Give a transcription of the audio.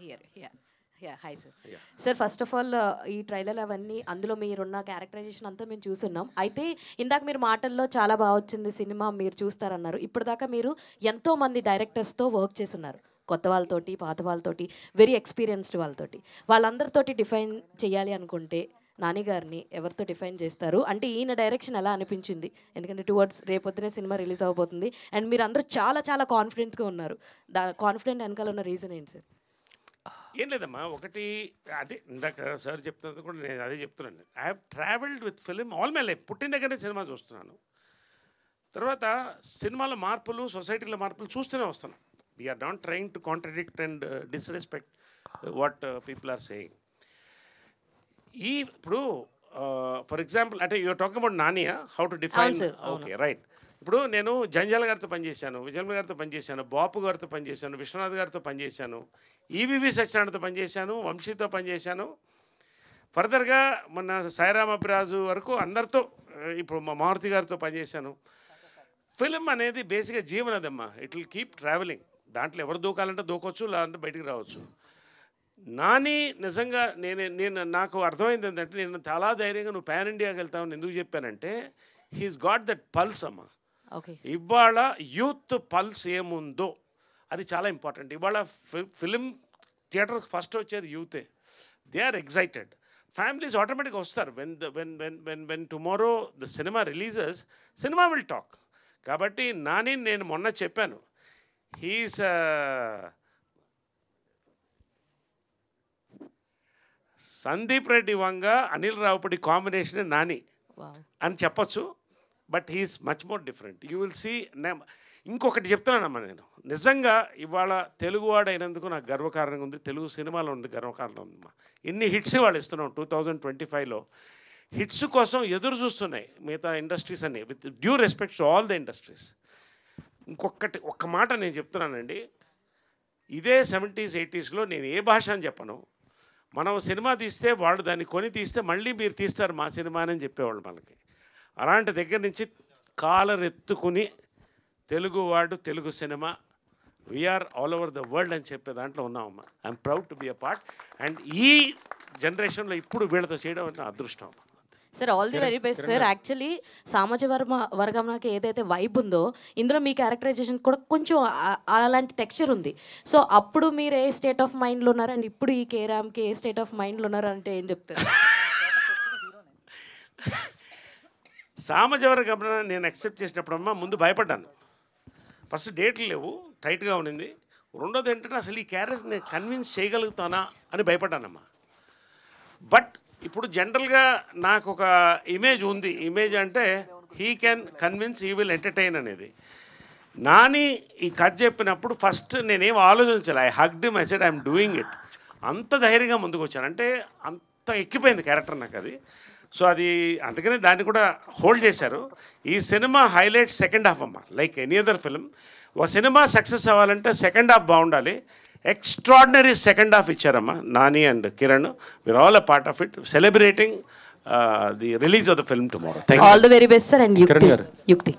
here. Yeah, hi sir. Sir, first of all, ఈ trailer అవన్నీ అందులో మీరున్న క్యారెక్టరైజేషన్ అంతా మేము చూస్తున్నాం. అయితే ఇందాక మీరు మాటల్లో చాలా బాగా వచ్చింది సినిమా మీరు చూస్తారన్నారు. ఇప్పటిదాకా మీరు ఎంతో మంది డైరెక్టర్స్తో వర్క్ చేస్తున్నారు. కొత్త వాళ్ళతోటి, పాత వాళ్ళతోటి, వెరీ ఎక్స్పీరియన్స్డ్ వాళ్ళతోటి. వాళ్ళందరితోటి డిఫైన్ చేయాలి అనుకుంటే నాని గారిని ఎవరితో డిఫైన్ చేస్తారు? అంటే ఈయన డైరెక్షన్ ఎలా అనిపించింది? ఎందుకంటే టువర్డ్స్ రేపొద్దునే సినిమా రిలీజ్ అవబోతుంది అండ్ మీరు అందరూ చాలా చాలా కాన్ఫిడెంట్గా ఉన్నారు. కాన్ఫిడెంట్ వెనకాల ఉన్న రీజన్ ఏంటి సార్? ఏం లేదమ్మా, ఒకటి అదే ఇందాక సార్ చెప్తున్నది కూడా నేను అదే చెప్తున్నాను. I have travelled with film all my life. పుట్టిన దగ్గరనే సినిమా చూస్తున్నాను. తర్వాత సినిమాల మార్పులు, సొసైటీలో మార్పులు చూస్తూనే వస్తాను. We're not trying to contradict and disrespect what people are saying. ఇప్పుడు ఫర్ ఎగ్జాంపుల్ అంటే యూఆర్ టాకింగ్ అబౌట్ నానియా, how to define. Okay, right. ఇప్పుడు నేను జంజాల గారితో పనిచేశాను, విజయమ్మ గారితో పనిచేశాను, బాపు గారితో పనిచేశాను, విశ్వనాథ్ గారితో పనిచేశాను, ఈవీవి సత్యనారాయణతో పనిచేశాను, వంశీతో పనిచేశాను. ఫర్దర్గా మొన్న సాయిరామ్ అభిరాజు వరకు అందరితో, ఇప్పుడు మా మారుతి గారితో పనిచేశాను. ఫిలిం అనేది బేసిక్గా జీవనదమ్మా. It will keep travelling. దాంట్లో ఎవరు దూకాలంటే దూకొచ్చు, లేదంటే బయటికి రావచ్చు. నాని నిజంగా నేను నాకు అర్థమైంది ఏంటంటే, నేను చాలా ధైర్యంగా నువ్వు పాన్ ఇండియాకి వెళ్తావని ఎందుకు చెప్పానంటే, హీస్ గాట్ దట్ పల్స్ అమ్మా. ఇవాళ యూత్ పల్స్ ఏముందో అది చాలా ఇంపార్టెంట్. ఇవాళ ఫిలిం థియేటర్ ఫస్ట్ వచ్చేది యూతే. They are excited. ఫ్యామిలీస్ ఆటోమేటిక్గా వస్తారు. When tomorrow the cinema releases, cinema will talk. కాబట్టి నాని నేను మొన్న చెప్పాను, హీస్ సందీప్ రెడ్డి వంగ, అనిల్ రావుపూడి కాంబినేషన్ నాని అని చెప్పచ్చు. But he's much more different. You will see. ఇంకొకటి చెప్తున్నానమ్మా, నేను నిజంగా ఇవాళ తెలుగువాడు అయినందుకు నాకు గర్వకారణంగా ఉంది. తెలుగు సినిమాలో ఉంది గర్వకారణం ఉందమ్మా. ఇన్ని హిట్స్ వాళ్ళు ఇస్తున్నాం 2025లో. హిట్స్ కోసం ఎదురు చూస్తున్నాయి మిగతా ఇండస్ట్రీస్ అన్ని, with due respect to all the industries. ఒక్క మాట నేను చెప్తున్నానండి, ఇదే 70s 80sలో నేను ఏ భాష అని చెప్పను, మనం సినిమా తీస్తే వాళ్ళు దాన్ని కొని తీస్తే మళ్ళీ మీరు తీస్తారు మా సినిమా అని చెప్పేవాళ్ళు మనకి. అలాంటి దగ్గర నుంచి కాలరెత్తుకుని తెలుగువాడు, Telugu cinema, we're all over the world అని చెప్పే దాంట్లో ఉన్నామమ్మా. I'm proud to be a part. And ఈ జనరేషన్లో ఇప్పుడు వీళ్ళతో చేయడం అంటే అదృష్టం. Sir, all the very best sir. Actually సామాజ వర్గంలోకి ఏదైతే వైబ్ ఉందో ఇందులో మీ క్యారెక్టరైజేషన్ కూడా కొంచెం అలాంటి టెక్స్చర్ ఉంది. సో అప్పుడు మీరు ఏ స్టేట్ ఆఫ్ మైండ్లో ఉన్నారు అండ్ ఇప్పుడు ఈ కేరామ్కి ఏ స్టేట్ ఆఫ్ మైండ్లో ఉన్నారు అంటే ఏం చెప్తారు? సామాజ వర్గం నేను యాక్సెప్ట్ చేసినప్పుడమ్మా ముందు భయపడ్డాను. ఫస్ట్ డేట్లు లేవు, టైట్గా ఉన్నింది. రెండోది ఏంటంటే అసలు ఈ క్యారెక్టర్ నేను కన్విన్స్ చేయగలుగుతానా అని భయపడ్డానమ్మా. బట్ ఇప్పుడు జనరల్గా నాకు ఒక ఇమేజ్ ఉంది. ఇమేజ్ అంటే he can convince, he will entertain అనేది. నాని ఈ కథ చెప్పినప్పుడు ఫస్ట్ నేనేం ఆలోచించాలి. I hugged him, I said I'm doing it. అంత ధైర్యంగా ముందుకు వచ్చాను. అంటే అంత ఎక్కిపోయింది క్యారెక్టర్ నాకు అది. సో అది అందుకనే దాన్ని కూడా హోల్డ్ చేశారు. ఈ సినిమా హైలైట్ సెకండ్ హాఫ్ అమ్మ. లైక్ ఎనీ అదర్ ఫిల్మ్, ఒక సినిమా సక్సెస్ అవ్వాలంటే సెకండ్ హాఫ్ బాగుండాలి. ఎక్స్ట్రాడినరీ సెకండ్ హాఫ్ ఇచ్చారమ్మా Nani and Kiran. We're all a part of it, celebrating the release of the film tomorrow. All the very best sir. And యుక్తి.